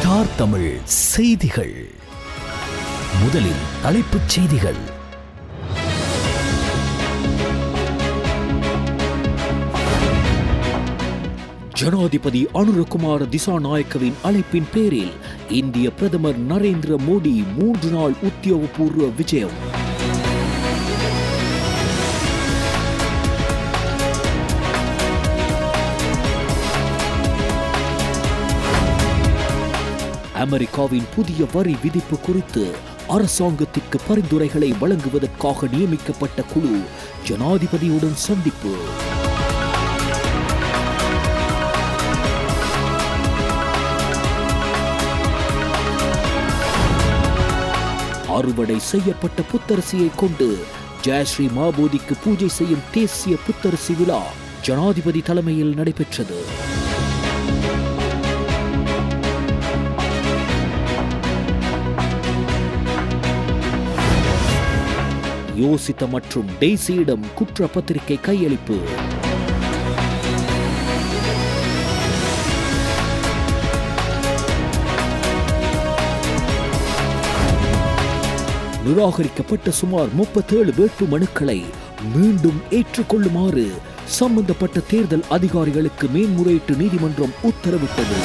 Star Tamil செய்திகள். முதலில் தலைப்புச் செய்திகள். ஜனாதிபதி அனுரகுமார திசாநாயக்கவின் அழைப்பின் பேரில் இந்திய பிரதமர் நரேந்திர மோடி 3 நாள் உத்தியோகபூர்வ விஜயம். அமெரிக்காவின் புதிய வரி விதிப்பு குறித்து அரசாங்கத்திற்கு பரிந்துரைகளை வழங்குவதற்காக நியமிக்கப்பட்ட குழு ஜனாதிபதியுடன் சந்திப்பு. அறுவடை செய்யப்பட்ட புத்தரிசியை கொண்டு ஜெயஸ்ரீ மாபோதிக்கு பூஜை செய்யும் தேசிய புத்தரிசி விழா ஜனாதிபதி தலைமையில் நடைபெற்றது. யோசித்த மற்றும் டெய்சியிடம் குற்றப்பத்திரிகை கையளிப்பு. நிராகரிக்கப்பட்ட சுமார் 37 வேட்பு மனுக்களை மீண்டும் ஏற்றுக்கொள்ளுமாறு சம்பந்தப்பட்ட தேர்தல் அதிகாரிகளுக்கு மேன்முறையீட்டு நீதிமன்றம் உத்தரவிட்டது.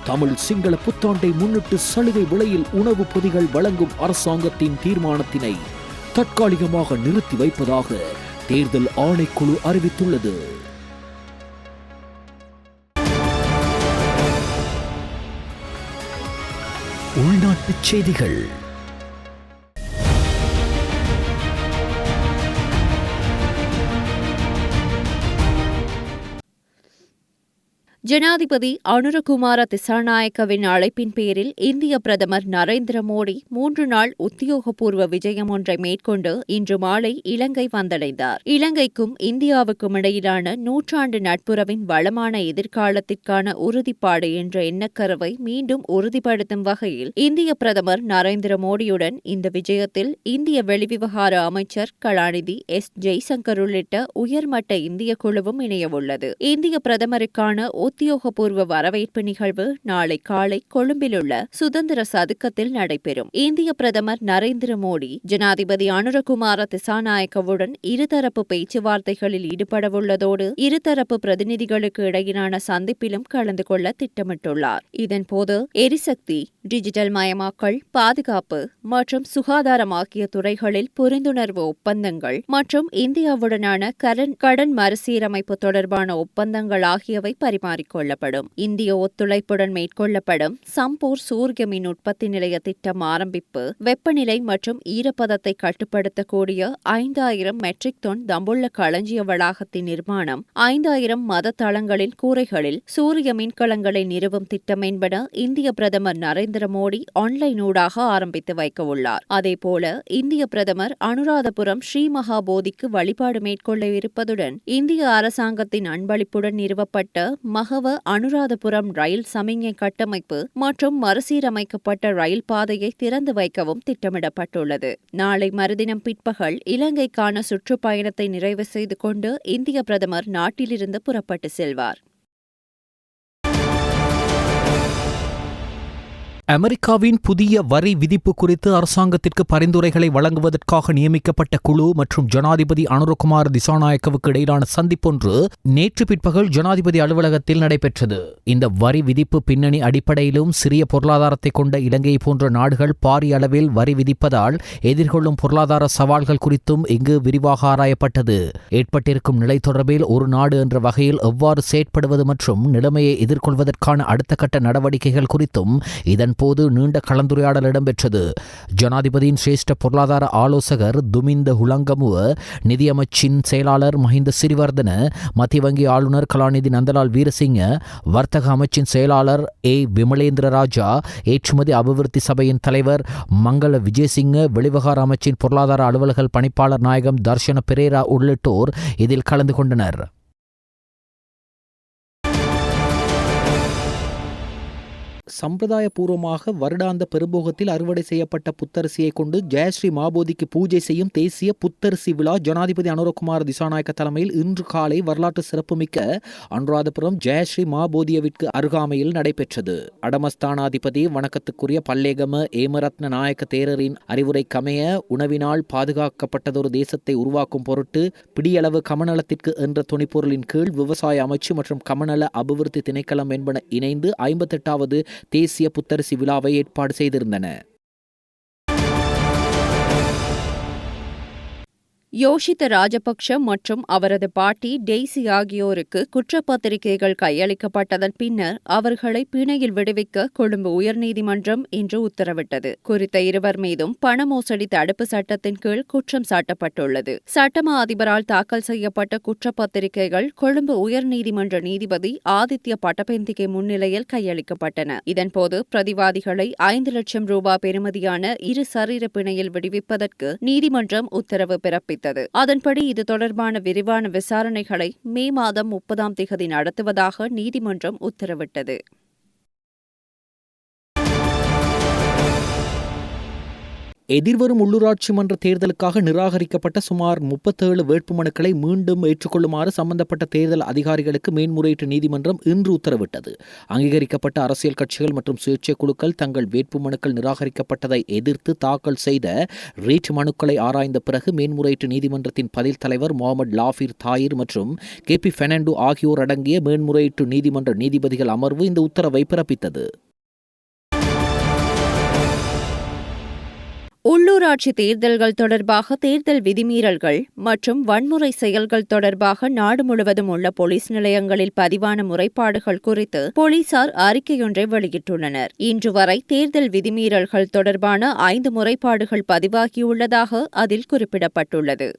தமிழ் சிங்கள புத்தாண்டை முன்னிட்டு சலுகை விலையில் உணவு பொதிகள் வழங்கும் அரசாங்கத்தின் தீர்மானத்தினை தற்காலிகமாக நிறுத்தி வைப்பதாக தேர்தல் ஆணைக்குழு அறிவித்துள்ளது. உள்நாட்டுச் செய்திகள். ஜனாதிபதி அனுரகுமார திசாநாயக்கவின் அழைப்பின் பேரில் இந்திய பிரதமர் நரேந்திர மோடி 3 நாள் உத்தியோகபூர்வ விஜயம் ஒன்றை மேற்கொண்டு இன்று மாலை இலங்கை வந்தடைந்தார். இலங்கைக்கும் இந்தியாவுக்கும் இடையிலான நூற்றாண்டு நட்புறவின் வளமான எதிர்காலத்திற்கான உறுதிப்பாடு என்ற எண்ணக்கருவை மீண்டும் உறுதிப்படுத்தும் வகையில் இந்திய பிரதமர் நரேந்திர மோடியுடன் இந்த விஜயத்தில் இந்திய வெளிவிவகார அமைச்சர் கலாநிதி எஸ். ஜெய்சங்கர் உள்ளிட்ட உயர்மட்ட இந்திய குழுவும் இணையவுள்ளது. இந்திய பிரதமருக்கான உத்தியோகபூர்வ வரவேற்பு நிகழ்வு நாளை காலை கொழும்பிலுள்ள சுதந்திர சதுக்கத்தில் நடைபெறும். இந்திய பிரதமர் நரேந்திர மோடி ஜனாதிபதி அனுரகுமார திசாநாயக்கவுடன் இருதரப்பு பேச்சுவார்த்தைகளில் ஈடுபடவுள்ளதோடு இருதரப்பு பிரதிநிதிகளுக்கு இடையிலான சந்திப்பிலும் கலந்து கொள்ள திட்டமிட்டுள்ளார். இதன்போது எரிசக்தி, டிஜிட்டல் மயமாக்கல், பாதுகாப்பு மற்றும் சுகாதாரம் ஆகிய துறைகளில் புரிந்துணர்வு ஒப்பந்தங்கள் மற்றும் இந்தியாவுடனான கடன் மறுசீரமைப்பு தொடர்பான ஒப்பந்தங்கள் ஆகியவை பரிமாறிக்கொள்ளப்படும். இந்திய ஒத்துழைப்புடன் மேற்கொள்ளப்படும் சம்பூர் சூரிய மின் உற்பத்தி நிலைய திட்டம் ஆரம்பிப்பு, வெப்பநிலை மற்றும் ஈரப்பதத்தை கட்டுப்படுத்தக்கூடிய 5000 மெட்ரிக் டன் தம்புள்ள களஞ்சிய வளாகத்தின் நிர்மாணம், 5000 மத தளங்களின் கூரைகளில் சூரிய மின்கலங்களை நிறுவும் திட்டம் என்பன இந்திய பிரதமர் நரேந்திர மோடி ஆன்லைன் ஊடாக ஆரம்பித்து வைக்க உள்ளார். அதேபோல இந்திய பிரதமர் அனுராதபுரம் ஸ்ரீ மகாபோதிக்கு வழிபாடு மேற்கொள்ள இருப்பதுடன் இந்திய அரசாங்கத்தின் அன்பளிப்புடன் நிறுவப்பட்ட மகவ அனுராதபுரம் ரயில் சமிஞ்ஞை கட்டமைப்பு மற்றும் மறுசீரமைக்கப்பட்ட ரயில் பாதையை திறந்து வைக்கவும் திட்டமிடப்பட்டுள்ளது. நாளை மறுதினம் பிற்பகல் இலங்கைக்கான சுற்றுப்பயணத்தை நிறைவு செய்து கொண்டு இந்திய பிரதமர் நாட்டிலிருந்து புறப்பட்டு செல்வார். அமெரிக்காவின் புதிய வரி விதிப்பு குறித்து அரசாங்கத்திற்கு பரிந்துரைகளை வழங்குவதற்காக நியமிக்கப்பட்ட குழு மற்றும் ஜனாதிபதி அனுரகுமார் திசாநாயக்கவுக்கு இடையிலான சந்திப்பொன்று நேற்று பிற்பகல் ஜனாதிபதி அலுவலகத்தில் நடைபெற்றது. இந்த வரி விதிப்பு பின்னணி அடிப்படையிலும் சிறிய பொருளாதாரத்தை கொண்ட இலங்கை போன்ற நாடுகள் பாரிய அளவில் வரி விதிப்பதால் எதிர்கொள்ளும் பொருளாதார சவால்கள் குறித்தும் இங்கு விரிவாக ஆராயப்பட்டது. ஏற்பட்டிருக்கும் நிலை தொடர்பில் ஒரு நாடு என்ற வகையில் எவ்வாறு செயற்படுவது மற்றும் நிலைமையை எதிர்கொள்வதற்கான அடுத்த கட்ட நடவடிக்கைகள் குறித்தும் இதன் போது நீண்ட கலந்துரையாடல் இடம்பெற்றது. ஜனாதிபதியின் சிரேஷ்ட பொருளாதார ஆலோசகர் துமிந்த ஹுலங்கமுவ, நிதியமைச்சின் செயலாளர் மஹிந்த சிறிவர்தன, மத்திய வங்கி ஆளுநர் கலாநிதி நந்தலால் வீரசிங்க, வர்த்தக அமைச்சின் செயலாளர் ஏ. விமலேந்திர ராஜா, ஏற்றுமதி அபிவிருத்தி சபையின் தலைவர் மங்கள விஜயசிங்க, வெளிவகார அமைச்சின் பொருளாதார அலுவலக பணிப்பாளர் நாயகம் தர்ஷன பெரேரா உள்ளிட்டோர் இதில் கலந்து கொண்டனர். சம்பிரதாயபூர்வமாக வருடாந்த பெரும்போகத்தில் அறுவடை செய்யப்பட்ட புத்தரிசியை கொண்டு ஜெயஸ்ரீ மாபோதிக்கு பூஜை செய்யும் தேசிய புத்தரிசி விழா ஜனாதிபதி அனுரகுமார் திசாநாயக்க தலைமையில் இன்று காலை வரலாற்று சிறப்புமிக்க அனுராதபுரம் ஜெயஸ்ரீ மாபோதியவிற்கு அருகாமையில் நடைபெற்றது. அடமஸ்தானாதிபதி வணக்கத்துக்குரிய பல்லேகம ஏமரத்ன நாயக்க தேரரின் அறிவுரைக்கமைய உணவினால் பாதுகாக்கப்பட்டதொரு தேசத்தை உருவாக்கும் பொருட்டு பிடியளவு கமநலத்திற்கு என்ற துணைப்பொருளின் கீழ் விவசாய அமைச்சு மற்றும் கமநல அபிவிருத்தி திணைக்களம் என்பன இணைந்து 58வது தேசிய புத்தரிசி விழாவை ஏற்பாடு செய்திருந்தன. யோஷித்த ராஜபக்ஷ மற்றும் அவரது பாட்டி டெய்சி ஆகியோருக்கு குற்றப்பத்திரிகைகள் கையளிக்கப்பட்டதன் பின்னர் அவர்களை பிணையில் விடுவிக்க கொழும்பு உயர்நீதிமன்றம் இன்று உத்தரவிட்டது. குறித்த இருவர் மீதும் பண மோசடி தடுப்பு சட்டத்தின் கீழ் குற்றம் சாட்டப்பட்டுள்ளது. சட்டமா அதிபரால் தாக்கல் செய்யப்பட்ட குற்றப்பத்திரிகைகள் கொழும்பு உயர்நீதிமன்ற நீதிபதி ஆதித்ய பட்டபெந்திகே முன்னிலையில் கையளிக்கப்பட்டன. இதன்போது பிரதிவாதிகளை 5 லட்சம் ரூபாய் பெறுமதியான 2 சரீர பிணையில் விடுவிப்பதற்கு நீதிமன்றம் உத்தரவு பிறப்பித்தது. அதன்படி இது தொடர்பான விரிவான விசாரணைகளை மே மாதம் 30ஆம் தேதி நடத்துவதாக நீதிமன்றம் உத்தரவிட்டது. எதிர்வரும் உள்ளூராட்சி மன்ற தேர்தலுக்காக நிராகரிக்கப்பட்ட சுமார் 37 வேட்புமனுக்களை மீண்டும் ஏற்றுக்கொள்ளுமாறு சம்பந்தப்பட்ட தேர்தல் அதிகாரிகளுக்கு மேன்முறையீட்டு நீதிமன்றம் இன்று உத்தரவிட்டது. அங்கீகரிக்கப்பட்ட அரசியல் கட்சிகள் மற்றும் சுயேட்சை குழுக்கள் தங்கள் வேட்புமனுக்கள் நிராகரிக்கப்பட்டதை எதிர்த்து தாக்கல் செய்த ரீட் மனுக்களை ஆராய்ந்த பிறகு மேன்முறையீட்டு நீதிமன்றத்தின் பதில் தலைவர் முகமது லாஃபீர் தாயிர் மற்றும் KP பெர்னாண்டோ ஆகியோர் அடங்கிய மேன்முறையீட்டு நீதிமன்ற நீதிபதிகள் அமர்வு இந்த உத்தரவை பிறப்பித்தது. உள்ளூராட்சி தேர்தல்கள் தொடர்பாக தேர்தல் விதிமீறல்கள் மற்றும் வன்முறை செயல்கள் தொடர்பாக நாடு முழுவதும் உள்ள போலீஸ் நிலையங்களில் பதிவான முறைப்பாடுகள் குறித்து போலீசார் அறிக்கையொன்றை வெளியிட்டுள்ளனர். இன்று வரை தேர்தல் விதிமீறல்கள் தொடர்பான 5 முறைப்பாடுகள் பதிவாகியுள்ளதாக அதில் குறிப்பிடப்பட்டுள்ளது.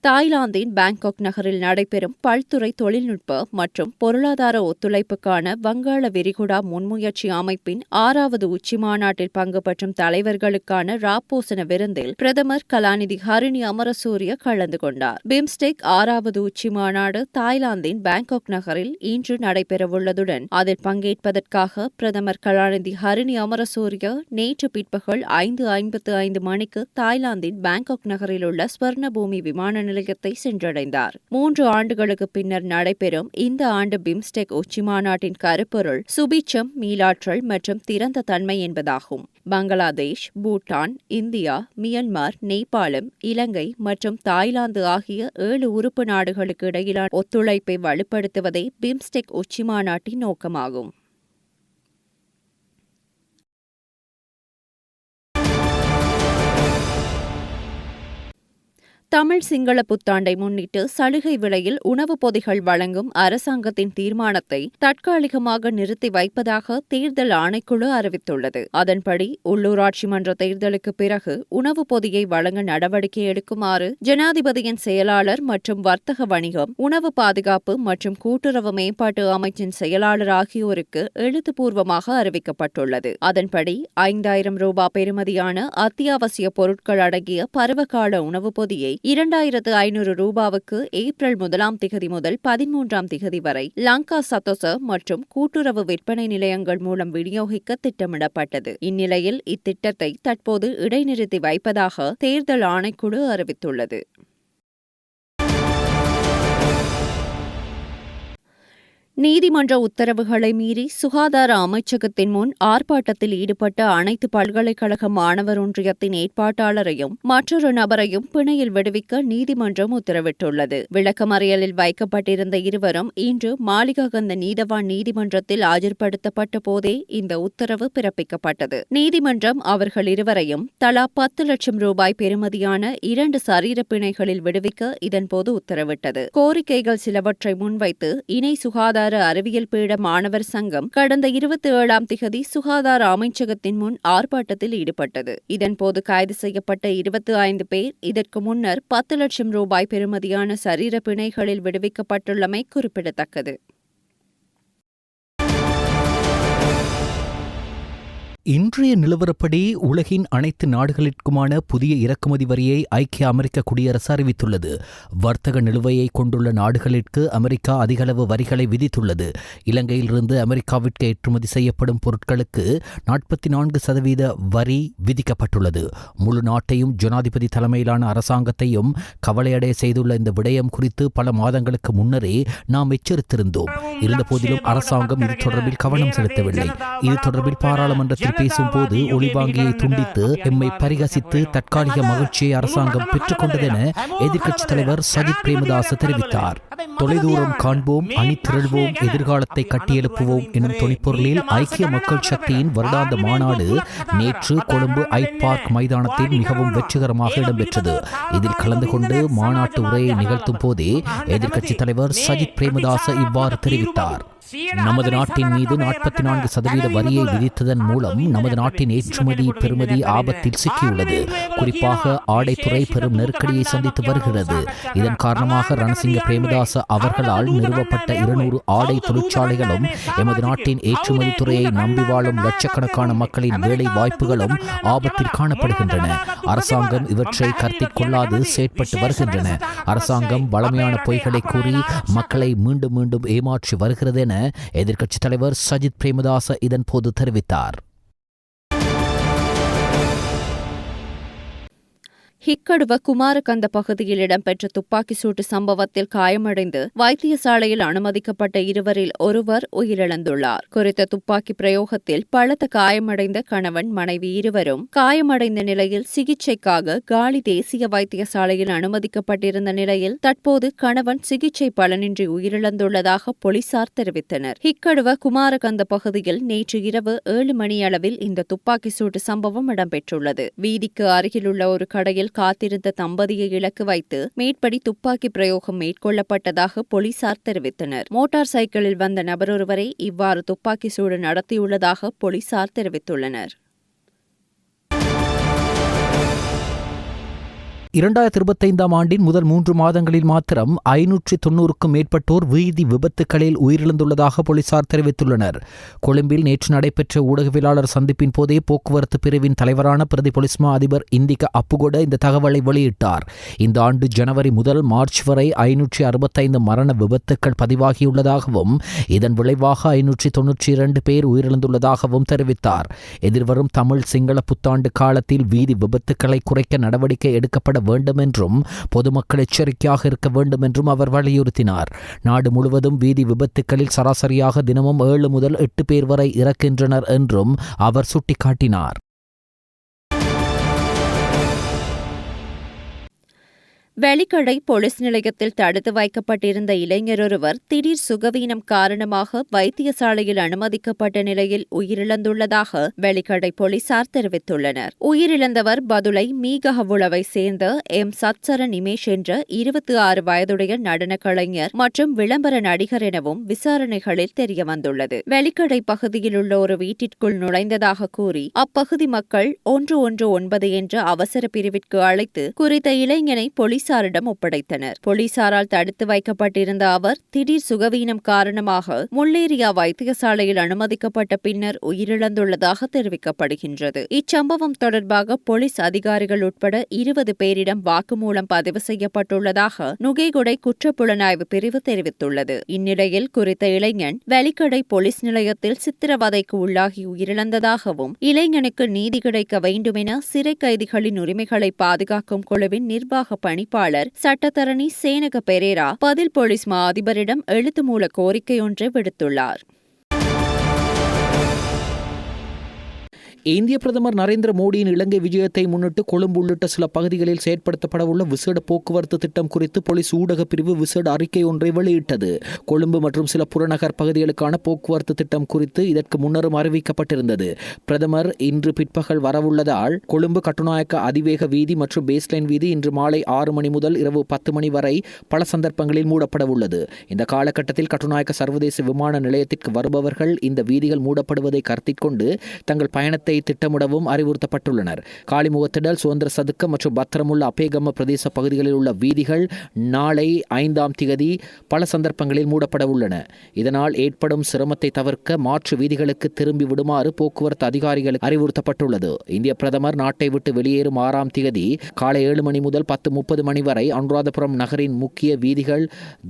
தாய்லாந்தின் பாங்காக் நகரில் நடைபெறும் பல்துறை தொழில்நுட்ப மற்றும் பொருளாதார ஒத்துழைப்புக்கான வங்காள விரிகுடா முன்முயற்சி அமைப்பின் 6வது உச்சிமாநாட்டில் பங்கு பெற்றும் தலைவர்களுக்கான ராப்போசன விருந்தில் பிரதமர் கலாநிதி ஹரிணி அமரசூரிய கலந்து கொண்டார். பிம்ஸ்டெக் 6வது உச்சிமாநாடு தாய்லாந்தின் பாங்காக் நகரில் இன்று நடைபெறவுள்ளதுடன் அதில் பங்கேற்பதற்காக பிரதமர் கலாநிதி ஹரிணி அமரசூரிய நேற்று பிற்பகல் 5:55 மணிக்கு தாய்லாந்தின் பாங்காக் நகரில் உள்ள ஸ்வர்ணபூமி விமான நிலையத்தை சென்றடைந்தார். 3 ஆண்டுகளுக்கு பின்னர் நடைபெறும் இந்த ஆண்டு பிம்ஸ்டெக் உச்சிமாநாட்டின் கருப்பொருள் சுபிட்சம், மீளாற்றல் மற்றும் திறந்த தன்மை என்பதாகும். பங்களாதேஷ், பூட்டான், இந்தியா, மியான்மர், நேபாளம், இலங்கை மற்றும் தாய்லாந்து ஆகிய 7 உறுப்பு நாடுகளுக்கு இடையிலான ஒத்துழைப்பை வலுப்படுத்துவதே பிம்ஸ்டெக் உச்சிமாநாட்டின் நோக்கமாகும். தமிழ் சிங்கள புத்தாண்டை முன்னிட்டு சலுகை விலையில் உணவுப் பொதிகள் வழங்கும் அரசாங்கத்தின் தீர்மானத்தை தற்காலிகமாக நிறுத்தி வைப்பதாக தேர்தல் ஆணைக்குழு அறிவித்துள்ளது. அதன்படி உள்ளூராட்சி மன்ற தேர்தலுக்கு பிறகு உணவுப் பொதியை வழங்க நடவடிக்கை எடுக்குமாறு ஜனாதிபதியின் செயலாளர் மற்றும் வர்த்தக வணிகம், உணவு பாதுகாப்பு மற்றும் கூட்டுறவு மேம்பாட்டு அமைச்சின் செயலாளர் ஆகியோருக்கு எழுத்துப்பூர்வமாக அறிவிக்கப்பட்டுள்ளது. அதன்படி 5000 ரூபாய் பெறுமதியான அத்தியாவசிய பொருட்கள் அடங்கிய பருவகால உணவுப் பொதியை 2500 ரூபாவுக்கு ஏப்ரல் 1ஆம் திகதி முதல் 13ஆம் திகதி வரை லங்கா சதொச மற்றும் கூட்டுறவு விற்பனை நிலையங்கள் மூலம் விநியோகிக்க திட்டமிடப்பட்டது. இந்நிலையில் இத்திட்டத்தை தற்போது இடைநிறுத்தி வைப்பதாக தேர்தல் ஆணைக்குழு அறிவித்துள்ளது. நீதிமன்ற உத்தரவுகளை மீறி சுகாதார அமைச்சகத்தின் முன் ஆர்ப்பாட்டத்தில் ஈடுபட்ட அனைத்து பல்கலைக்கழக மாணவர் ஒன்றியத்தின் ஏற்பாட்டாளரையும் மற்றொரு நபரையும் பிணையில் விடுவிக்க நீதிமன்றம் உத்தரவிட்டுள்ளது. விளக்கமறியலில் வைக்கப்பட்டிருந்த இருவரும் இன்று மாளிகாகந்த நீதவான் நீதிமன்றத்தில் ஆஜர்படுத்தப்பட்ட போதே இந்த உத்தரவு பிறப்பிக்கப்பட்டது. நீதிமன்றம் அவர்கள் இருவரையும் தலா 10 லட்சம் ரூபாய் பெறுமதியான 2 சரீர பிணைகளில் விடுவிக்க இதன்போது உத்தரவிட்டது. கோரிக்கைகள் சிலவற்றை முன்வைத்து இணை சுகாதார அறிவியல் பீட மாணவர் சங்கம் கடந்த 27ஆம் திகதி சுகாதார அமைச்சகத்தின் முன் ஆர்ப்பாட்டத்தில் ஈடுபட்டது. இதன்போது கைது செய்யப்பட்ட 25 பேர் இதற்கு முன்னர் 10 லட்சம் ரூபாய் பெறுமதியான சரீர பிணைகளில் விடுவிக்கப்பட்டுள்ளமை குறிப்பிடத்தக்கது. இன்றைய நிலவரப்படி உலகின் அனைத்து நாடுகளிற்குமான புதிய இறக்குமதி வரியை ஐக்கிய அமெரிக்க குடியரசு அறிவித்துள்ளது. வர்த்தக நிலுவையை கொண்டுள்ள நாடுகளிற்கு அமெரிக்கா அதிகளவு வரிகளை விதித்துள்ளது. இலங்கையிலிருந்து அமெரிக்காவிற்கு ஏற்றுமதி செய்யப்படும் பொருட்களுக்கு 44% வரி விதிக்கப்பட்டுள்ளது. முழு நாட்டையும் ஜனாதிபதி தலைமையிலான அரசாங்கத்தையும் கவலையடைய செய்துள்ள இந்த விடயம் குறித்து பல மாதங்களுக்கு முன்னரே நாம் எச்சரித்திருந்தோம். இருந்தபோதிலும் அரசாங்கம் இது தொடர்பில் கவனம் செலுத்தவில்லை. இது தொடர்பில் பாராளுமன்றத்தில் பேசும்போது ஒளிவாங்கியை துண்டித்து எம்மை பரிகசித்து தற்காலிக மகிழ்ச்சியை அரசாங்கம் பெற்றுக் கொண்டதென எதிர்க்கட்சித் தலைவர் சஜித் பிரேமதாச தெரிவித்தார். தொலைதூரம் காண்போம், அணி திரள்வோம், எதிர்காலத்தை கட்டியெழுப்புவோம் எனும் தொனிப்பொருளில் ஐக்கிய மக்கள் சக்தியின் வருடாந்த மாநாடு நேற்று கொழும்பு ஐட் பார்க் மைதானத்தில் மிகவும் வெற்றிகரமாக இடம்பெற்றது. இதில் கலந்து கொண்டு மாநாட்டு உரையை நிகழ்த்தும் போதே எதிர்க்கட்சித் தலைவர் சஜித் பிரேமதாச இவ்வாறு தெரிவித்தார். நமது நாட்டின் மீது 44% வரியை விதித்ததன் மூலம் நமது நாட்டின் ஏற்றுமதி பெறுமதி ஆபத்தில் சிக்கியுள்ளது. குறிப்பாக ஆடைத்துறை பெரும் நெருக்கடியை சந்தித்து வருகிறது. இதன் காரணமாக ரணசிங்க பிரேமதாச அவர்களால் நிறுவப்பட்ட 200 ஆடை தொழிற்சாலைகளும் எமது நாட்டின் ஏற்றுமதி துறையை நம்பி வாழும் லட்சக்கணக்கான மக்களின் வேலை வாய்ப்புகளும் ஆபத்தில் காணப்படுகின்றன. அரசாங்கம் இவற்றை கருத்தில் கொள்ளாது செயற்பட்டு வருகின்றன. அரசாங்கம் வளமையான பொய்களை கூறி மக்களை மீண்டும் மீண்டும் ஏமாற்றி வருகிறது என எதிர்க்கட்சித் தலைவர் சஜித் பிரேமதாச இதன் போது தெரிவித்தார். ஹிக்கடுவ குமாரகந்த பகுதியில் இடம்பெற்ற துப்பாக்கி சூட்டு சம்பவத்தில் காயமடைந்து வைத்தியசாலையில் அனுமதிக்கப்பட்ட இருவரில் ஒருவர் உயிரிழந்துள்ளார். குறித்த துப்பாக்கி பிரயோகத்தில் பலத்த காயமடைந்த கணவன் மனைவி இருவரும் காயமடைந்த நிலையில் சிகிச்சைக்காக காலி தேசிய வைத்தியசாலையில் அனுமதிக்கப்பட்டிருந்த நிலையில் தற்போது கணவன் சிகிச்சை பலனின்றி உயிரிழந்துள்ளதாக போலீசார் தெரிவித்தனர். ஹிக்கடுவ குமாரகந்த பகுதியில் நேற்று இரவு 7 மணியளவில் இந்த துப்பாக்கி சூட்டு சம்பவம் இடம்பெற்றுள்ளது. வீதிக்கு அருகிலுள்ள ஒரு கடையில் காத்திருந்த தம்பதியை இலக்கு வைத்து மேற்படி துப்பாக்கி பிரயோகம் மேற்கொள்ளப்பட்டதாக போலீசார் தெரிவித்தனர். மோட்டார் சைக்கிளில் வந்த நபரொருவரை இவ்வாறு துப்பாக்கி சூடு நடத்தியுள்ளதாக போலீசார் தெரிவித்துள்ளனர். 2025 ஆண்டின் முதல் 3 மாதங்களில் மாத்திரம் 590க்கும் மேற்பட்டோர் வீதி விபத்துகளில் உயிரிழந்துள்ளதாக போலீசார் தெரிவித்துள்ளனர். கொழும்பில் நேற்று நடைபெற்ற ஊடகவியலாளர் சந்திப்பின் போதே போக்குவரத்து பிரிவின் தலைவரான பிரதி போலீஸ் மா அதிபர் இந்திக அப்புகொட இந்த தகவலை வெளியிட்டார். இந்த ஆண்டு ஜனவரி முதல் மார்ச் வரை 565 மரண விபத்துக்கள் பதிவாகியுள்ளதாகவும் இதன் விளைவாக 592 பேர் உயிரிழந்துள்ளதாகவும் தெரிவித்தார். எதிர்வரும் தமிழ் சிங்கள புத்தாண்டு காலத்தில் வீதி விபத்துக்களை குறைக்க நடவடிக்கை எடுக்கப்பட வேண்டும் என்றும் பொதுமக்கள் எச்சரிக்கையாக இருக்க வேண்டும் என்றும் அவர் வலியுறுத்தினார். நாடு முழுவதும் வீதி விபத்துக்களில் சராசரியாக தினமும் 7 முதல் 8 பேர் வரை இறக்கின்றனர் என்றும் அவர் சுட்டிக்காட்டினார். வெலிக்கடை போலீஸ் நிலையத்தில் தடுத்து வைக்கப்பட்டிருந்த இளைஞரொருவர் திடீர் சுகவீனம் காரணமாக வைத்தியசாலையில் அனுமதிக்கப்பட்ட நிலையில் உயிரிழந்துள்ளதாக வெலிக்கடை போலீசார் தெரிவித்துள்ளனர். உயிரிழந்தவர் பதுளை மீகஹவுளவை சேர்ந்த எம் சத்சர நிமேஷ் என்ற 26 வயதுடைய நடன கலைஞர் மற்றும் விளம்பர நடிகர் எனவும் விசாரணைகளில் தெரியவந்துள்ளது. வெலிக்கடை பகுதியில் உள்ள ஒரு வீட்டிற்குள் நுழைந்ததாக கூறி அப்பகுதி மக்கள் 119 என்ற அவசர பிரிவிற்கு அழைத்து குறித்த இளைஞனை போலீசாரிடம் ஒப்படைத்தனர். போலீசாரால் தடுத்து வைக்கப்பட்டிருந்த அவர் திடீர் சுகவீனம் காரணமாக முள்ளேரியா வைத்தியசாலையில் அனுமதிக்கப்பட்ட பின்னர் உயிரிழந்துள்ளதாக தெரிவிக்கப்படுகின்றது. இச்சம்பவம் தொடர்பாக போலீஸ் அதிகாரிகள் உட்பட 20 பேரிடம் வாக்குமூலம் பதிவு செய்யப்பட்டுள்ளதாக நுகேகொடை குற்றப்புலனாய்வு பிரிவு தெரிவித்துள்ளது. இந்நிலையில் குறித்த இளைஞன் வெலிக்கடை போலீஸ் நிலையத்தில் சித்திரவதைக்கு உள்ளாகி உயிரிழந்ததாகவும் இளைஞனுக்கு நீதி கிடைக்க வேண்டும் என சிறை கைதிகளின் உரிமைகளை பாதுகாக்கும் குழுவின் நிர்வாக பணிப்பாளர் சட்டத்தரணி சேனக பெரேரா பதில் போலீஸ் மா அதிபரிடம் எழுத்து மூல கோரிக்கை ஒன்றை விடுத்துள்ளார். இந்திய பிரதமர் நரேந்திர மோடியின் இலங்கை விஜயத்தை முன்னிட்டு கொழும்பு உள்ளிட்ட சில பகுதிகளில் செயற்படுத்தப்படவுள்ள விசேட போக்குவரத்து திட்டம் குறித்து போலீஸ் ஊடக பிரிவு விசேட அறிக்கை ஒன்றை வெளியிட்டது. கொழும்பு மற்றும் சில புறநகர் பகுதிகளுக்கான போக்குவரத்து திட்டம் குறித்து இதற்கு முன்னரும் அறிவிக்கப்பட்டிருந்தது. பிரதமர் இன்று பிற்பகல் வரவுள்ளதால் கொழும்பு கட்டுநாயக்க அதிவேக வீதி மற்றும் பேஸ்லைன் வீதி இன்று மாலை 6 மணி முதல் இரவு 10 மணி வரை பல சந்தர்ப்பங்களில் மூடப்படவுள்ளது. இந்த காலகட்டத்தில் கட்டுநாயக்க சர்வதேச விமான நிலையத்திற்கு வருபவர்கள் இந்த வீதிகள் மூடப்படுவதை கருத்தில் கொண்டு தங்கள் பயணத்தை வழியை திட்டமிடவும் அறிவுறுத்தப்பட்டுள்ளனர். காளிமுகத்திடல், சுதந்திர சதுக்கம் மற்றும் பத்திரமுள்ள அப்பேகம பிரதேச பகுதிகளில் உள்ள வீதிகள் நாளை 5ஆம் திகதி பல சந்தர்ப்பங்களில் மூடப்பட உள்ளன. இதனால் ஏற்படும் சிரமத்தை தவிர்க்க மாற்று வீதிகளுக்கு திரும்பி விடுமாறு போக்குவரத்து அதிகாரிகளுக்கு அறிவுறுத்தப்பட்டுள்ளது. இந்திய பிரதமர் நாட்டை விட்டு வெளியேறும் 6ஆம் திகதி காலை 7 மணி முதல் 10:30 மணி வரை அனுராதபுரம் நகரின் முக்கிய வீதிகள்,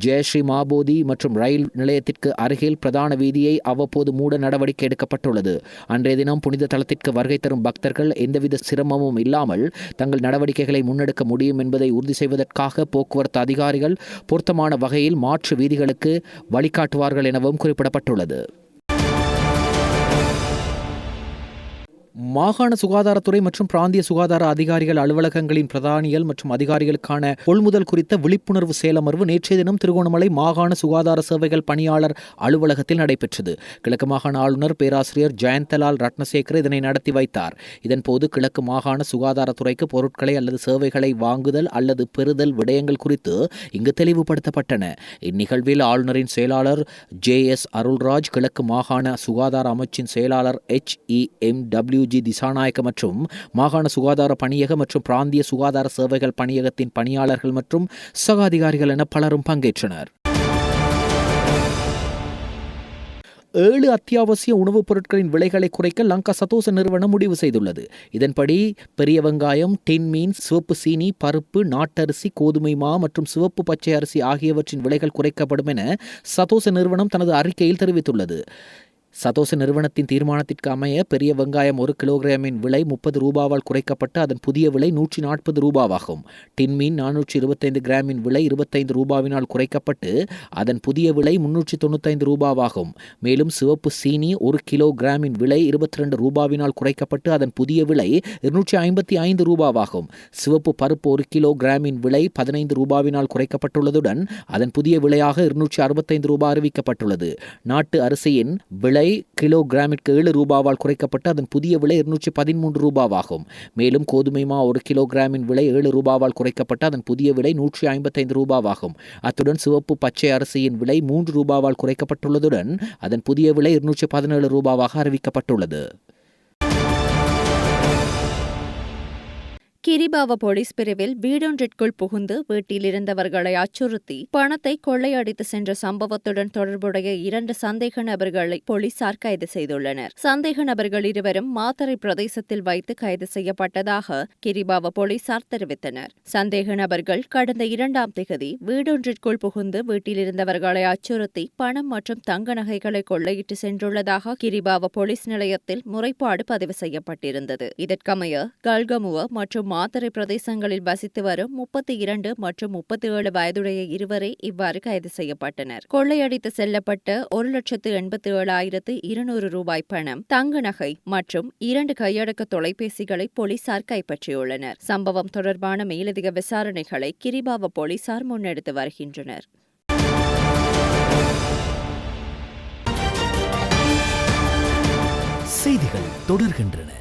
ஜெயஸ்ரீ மாபோதி மற்றும் ரயில் நிலையத்திற்கு அருகில் பிரதான வீதியை அவ்வப்போது மூட நடவடிக்கை எடுக்கப்பட்டுள்ளது. அன்றைய தினம் புனித தலத்திற்கு வருகை தரும் பக்தர்கள் எந்தவித சிரமமும் இல்லாமல் தங்கள் நடவடிக்கைகளை முன்னெடுக்க முடியும் என்பதை உறுதி செய்வதற்காக போக்குவரத்து அதிகாரிகள் பொருத்தமான வகையில் மாற்று வீதிகளுக்கு வழிகாட்டுவார்கள் எனவும் குறிப்பிடப்பட்டுள்ளது. மாகாண சுகாதாரத்துறை மற்றும் பிராந்திய சுகாதார அதிகாரிகள் அலுவலகங்களின் பிரதானிகள் மற்றும் அதிகாரிகளுக்கான கொள்முதல் குறித்த விழிப்புணர்வு செயலமர்வு நேற்றைய தினம் திருகோணமலை மாகாண சுகாதார சேவைகள் பணியாளர் அலுவலகத்தில் நடைபெற்றது. கிழக்கு மாகாண ஆளுநர் பேராசிரியர் ஜெயந்தலால் ரத்னசேகர் இதனை நடத்தி வைத்தார். இதன்போது கிழக்கு மாகாண சுகாதாரத்துறைக்கு பொருட்களை அல்லது சேவைகளை வாங்குதல் அல்லது பெறுதல் விடயங்கள் குறித்து இங்கு தெளிவுபடுத்தப்பட்டன. இந்நிகழ்வில் ஆளுநரின் செயலாளர் JS அருள்ராஜ், கிழக்கு மாகாண சுகாதார அமைச்சின் செயலாளர் HEMW திசாநாயக்க மற்றும் மாகாண சுகாதார பணியக மற்றும் பிராந்திய சுகாதார சேவைகள் பணியகத்தின் பணியாளர்கள் மற்றும் சக அதிகாரிகள் என பலரும் பங்கேற்றனர். 7 அத்தியாவசிய உணவுப் பொருட்களின் விலைகளை குறைக்க லங்கா சதோச நிறுவனம் முடிவு செய்துள்ளது. இதன்படி பெரிய வெங்காயம், டின் மீன், சிவப்பு சீனி, பருப்பு, நாட்டரிசி, கோதுமை மா மற்றும் சிவப்பு பச்சை அரிசி ஆகியவற்றின் விலைகள் குறைக்கப்படும் என சதோச நிறுவனம் தனது அறிக்கையில் தெரிவித்துள்ளது. சதோச நிறுவனத்தின் தீர்மானத்திற்கு அமைய பெரிய வெங்காயம் 1 கிலோகிராமின் விலை 30 ரூபாவால் குறைக்கப்பட்டு அதன் புதிய விலை 140 ரூபாவாகும். டின்மீன் 425 கிராமின் விலை 25 ரூபாவினால் குறைக்கப்பட்டு அதன் புதிய விலை 395 ரூபாவாகும். மேலும் சிவப்பு சீனி 1 கிலோகிராமின் விலை 22 ரூபாவினால் குறைக்கப்பட்டு அதன் புதிய விலை 255 ரூபாவாகும். சிவப்பு பருப்பு 1 கிலோகிராமின் விலை 15 ரூபாவினால் குறைக்கப்பட்டுள்ளதுடன் அதன் புதிய விலையாக 265 ரூபாய் அறிவிக்கப்பட்டுள்ளது. நாட்டு அரிசியின் விலை கிலோகிராமிற்கு 7 ரூபாவால் குறைக்கப்பட்டு அதன் புதிய விலை 213 ரூபாவாகும். மேலும் கோதுமை மா 1 கிலோகிராமின் விலை 7 ரூபாவால் குறைக்கப்பட்டு அதன் புதிய விலை 155 ரூபாவாகும். அத்துடன் சிவப்பு பச்சை அரிசியின் விலை 3 ரூபாவால் குறைக்கப்பட்டுள்ளதுடன் அதன் புதிய விலை 217 ரூபாவாக அறிவிக்கப்பட்டுள்ளது. கிரிபாவ போலீஸ் பிரிவில் வீடொன்றிற்குள் புகுந்து வீட்டில் இருந்தவர்களை அச்சுறுத்தி பணத்தை கொள்ளையடித்து சென்ற சம்பவத்துடன் தொடர்புடைய 2 சந்தேக நபர்களை போலீசார் கைது செய்துள்ளனர். சந்தேக நபர்கள் இருவரும் மாத்தறை பிரதேசத்தில் வைத்து கைது செய்யப்பட்டதாக கிரிபாவ போலீசார் தெரிவித்தனர். சந்தேக நபர்கள் கடந்த 2ஆம் திகதி வீடொன்றிற்குள் புகுந்து வீட்டில் இருந்தவர்களை அச்சுறுத்தி பணம் மற்றும் தங்க நகைகளை கொள்ளையிட்டு சென்றுள்ளதாக கிரிபாவ போலீஸ் நிலையத்தில் முறைப்பாடு பதிவு செய்யப்பட்டிருந்தது. இதற்கமைய கல்கமுவ மற்றும் மாத்தறை பிரதேசங்களில் வசித்து வரும் 32 மற்றும் 37 வயதுடைய இருவரே இவ்வாறு கைது செய்யப்பட்டனர். கொள்ளையடித்து செல்லப்பட்ட 1,87,200 ரூபாய் பணம், தங்க நகை மற்றும் 2 கையடக்க தொலைபேசிகளை போலீசார் கைப்பற்றியுள்ளனர். சம்பவம் தொடர்பான மேலதிக விசாரணைகளை கிரிபாவ போலீசார் முன்னெடுத்து வருகின்றனர். செய்திகள் தொடர்கின்றன.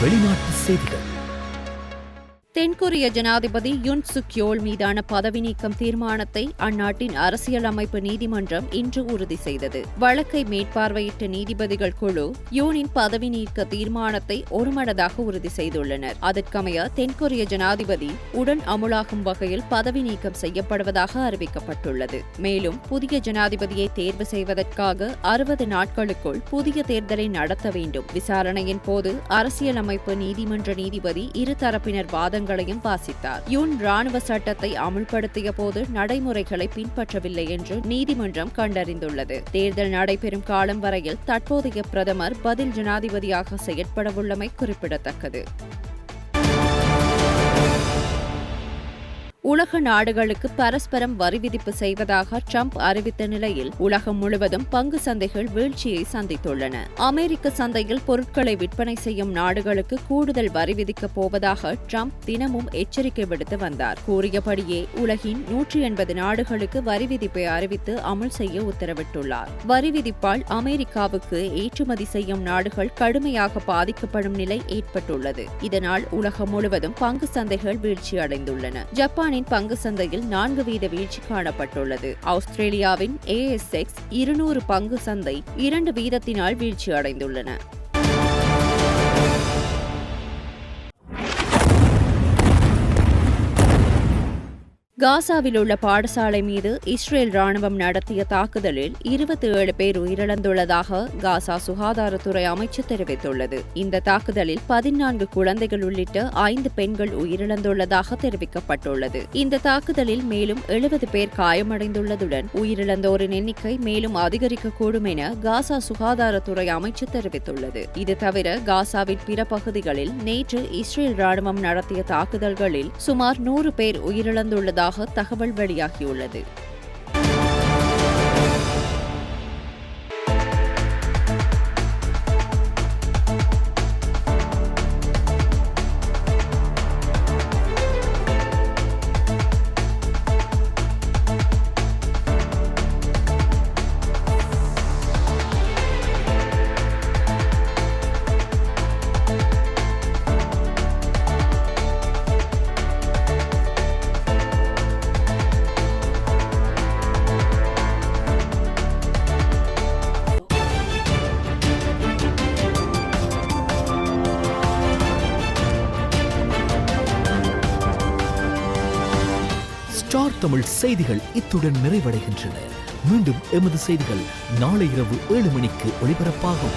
வெளிநாட்டு செய்திகள். தென்கொரிய ஜனாதிபதி யுன் சுக் யோல் மீதான பதவி நீக்கம் தீர்மானத்தை அந்நாட்டின் அரசியலமைப்பு நீதிமன்றம் இன்று உறுதி செய்தது. வழக்கை மேற்பார்வையிட்ட நீதிபதிகள் குழு யூனின் பதவி நீக்க தீர்மானத்தை ஒருமனதாக உறுதி செய்துள்ளனர். அதற்கமைய தென்கொரிய ஜனாதிபதி உடன் அமுலாகும் வகையில் பதவி நீக்கம் செய்யப்படுவதாக அறிவிக்கப்பட்டுள்ளது. மேலும் புதிய ஜனாதிபதியை தேர்வு செய்வதற்காக 60 நாட்களுக்குள் புதிய தேர்தலை நடத்த வேண்டும். விசாரணையின் போது அரசியலமைப்பு நீதிமன்ற நீதிபதி இருதரப்பினர் வாதங்களையும் வாசித்தார். யூன் ராணுவ சட்டத்தை அமுல்படுத்திய போது நடைமுறைகளை பின்பற்றவில்லை என்று நீதிமன்றம் கண்டறிந்துள்ளது. தேர்தல் நடைபெறும் காலம் வரையில் தற்போதைய பிரதமர் பதில் ஜனாதிபதியாக செயற்படவுள்ளமை குறிப்பிடத்தக்கது. உலக நாடுகளுக்கு பரஸ்பரம் வரி விதிப்பு செய்வதாக ட்ரம்ப் அறிவித்த நிலையில் உலகம் முழுவதும் பங்கு சந்தைகள் வீழ்ச்சியை சந்தித்துள்ளன. அமெரிக்க சந்தையில் பொருட்களை விற்பனை செய்யும் நாடுகளுக்கு கூடுதல் வரி விதிக்கப் போவதாக ட்ரம்ப் தினமும் எச்சரிக்கை விடுத்து வந்தார். கூறியபடியே உலகின் 180 நாடுகளுக்கு வரி விதிப்பை அறிவித்து அமல் செய்ய உத்தரவிட்டுள்ளார். வரி விதிப்பால் அமெரிக்காவுக்கு ஏற்றுமதி செய்யும் நாடுகள் கடுமையாக பாதிக்கப்படும் நிலை ஏற்பட்டுள்ளது. இதனால் உலகம் முழுவதும் பங்கு சந்தைகள் வீழ்ச்சியடைந்துள்ளன. ஜப்பானின் காசாவின் பங்கு சந்தையில் 4% வீழ்ச்சி காணப்பட்டுள்ளது. ஆஸ்திரேலியாவின் ASX 200 பங்கு சந்தை 2% வீழ்ச்சி அடைந்துள்ளன. காசாவில் உள்ள பாடசாலை மீது இஸ்ரேல் ராணுவம் நடத்திய தாக்குதலில் 27 பேர் உயிரிழந்துள்ளதாக காசா சுகாதாரத்துறை அமைச்சு தெரிவித்துள்ளது. இந்த தாக்குதலில் 14 குழந்தைகள் உள்ளிட்ட 5 பெண்கள் உயிரிழந்துள்ளதாக தெரிவிக்கப்பட்டுள்ளது. இந்த தாக்குதலில் மேலும் 70 பேர் காயமடைந்துள்ளதுடன் உயிரிழந்தோரின் எண்ணிக்கை மேலும் அதிகரிக்கக்கூடும் என காசா சுகாதாரத்துறை அமைச்சு தெரிவித்துள்ளது. இது தவிர காசாவின் பிற பகுதிகளில் நேற்று இஸ்ரேல் ராணுவம் நடத்திய தாக்குதல்களில் சுமார் 100 பேர் உயிரிழந்துள்ளதாக தகவல் வெளியாகியுள்ளது. ஸ்டார் தமிழ் செய்திகள் இத்துடன் நிறைவடைகின்றன. மீண்டும் எமது செய்திகள் நாளை இரவு 7 மணிக்கு ஒளிபரப்பாகும்.